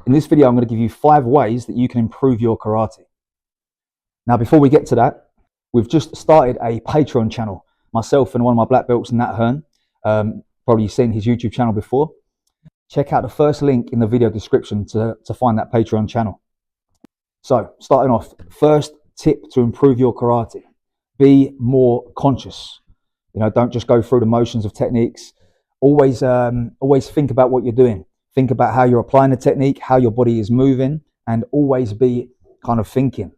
In this video, I'm going to give you 5 ways that you can improve your karate. Now, before we get to that, we've just started a Patreon channel. Myself and one of my black belts, Nat Hearn, probably seen his YouTube channel before. Check out the first link in the video description to find that Patreon channel. So, starting off, first tip to improve your karate: be more conscious. Don't just go through the motions of techniques. Always think about what you're doing. Think about how you're applying the technique, how your body is moving, and always be kind of thinking.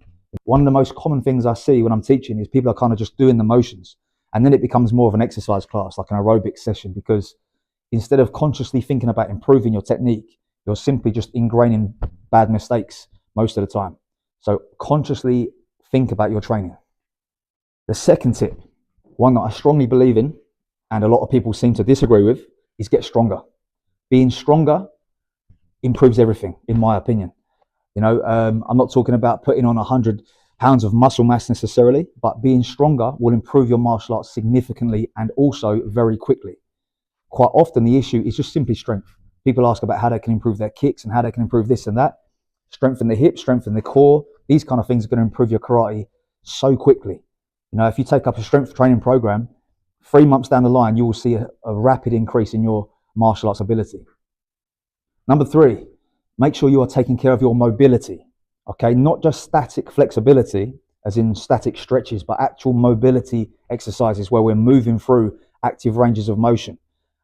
One of the most common things I see when I'm teaching is people are kind of just doing the motions, and then it becomes more of an exercise class, like an aerobic session, because instead of consciously thinking about improving your technique, you're simply just ingraining bad mistakes most of the time. So consciously think about your training. The second tip, one that I strongly believe in, and a lot of people seem to disagree with, is get stronger. Being stronger improves everything, in my opinion. I'm not talking about putting on 100 pounds of muscle mass necessarily, but being stronger will improve your martial arts significantly and also very quickly. Quite often the issue is just simply strength. People ask about how they can improve their kicks and how they can improve this and that. Strengthen the hips, strengthen the core. These kind of things are going to improve your karate so quickly. If you take up a strength training program, 3 months down the line, you will see a rapid increase in your martial arts ability. Number 3, make sure you are taking care of your mobility. Okay, not just static flexibility, as in static stretches, but actual mobility exercises where we're moving through active ranges of motion.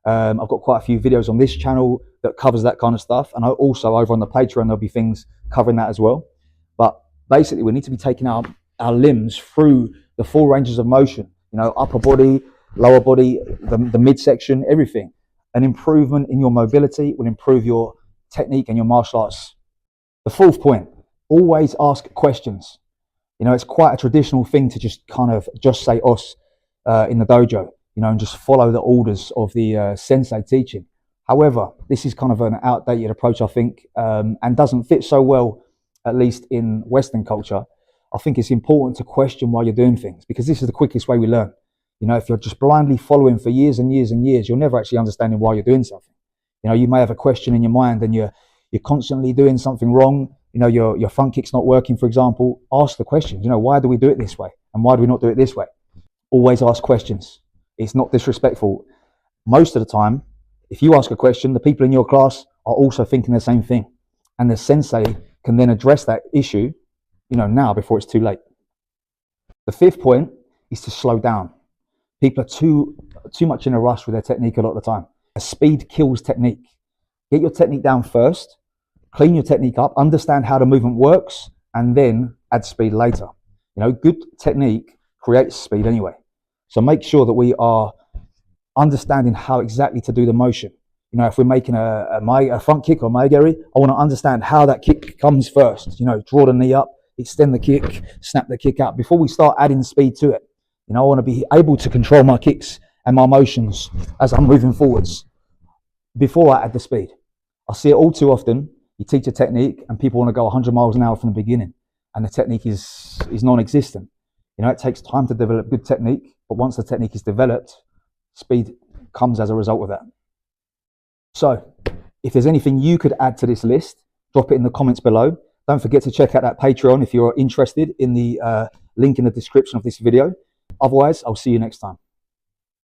I've got quite a few videos on this channel that covers that kind of stuff, and also over on the Patreon there'll be things covering that as well. But basically, we need to be taking our limbs through the full ranges of motion. Upper body, lower body, the midsection, everything. An improvement in your mobility will improve your technique and your martial arts. The 4th point, always ask questions. It's quite a traditional thing to just say os in the dojo, and just follow the orders of the sensei teaching. However, this is kind of an outdated approach, I think, and doesn't fit so well, at least in Western culture. I think it's important to question why you're doing things, because this is the quickest way we learn. If you're just blindly following for years and years and years, you're never actually understanding why you're doing something. You may have a question in your mind and you're constantly doing something wrong. Your front kick's not working, for example. Ask the question, why do we do it this way? And why do we not do it this way? Always ask questions. It's not disrespectful. Most of the time, if you ask a question, the people in your class are also thinking the same thing. And the sensei can then address that issue, now before it's too late. The 5th point is to slow down. People are too much in a rush with their technique a lot of the time. Speed kills technique. Get your technique down first, clean your technique up, understand how the movement works, and then add speed later. Good technique creates speed anyway. So make sure that we are understanding how exactly to do the motion. If we're making a front kick or maegeri, I want to understand how that kick comes first. Draw the knee up, extend the kick, snap the kick out before we start adding speed to it. I want to be able to control my kicks and my motions as I'm moving forwards before I add the speed. I see it all too often. You teach a technique and people want to go 100 miles an hour from the beginning, and the technique is non-existent. It takes time to develop good technique, but once the technique is developed, speed comes as a result of that. So if there's anything you could add to this list, drop it in the comments below. Don't forget to check out that Patreon if you're interested in the link in the description of this video. Otherwise, I'll see you next time.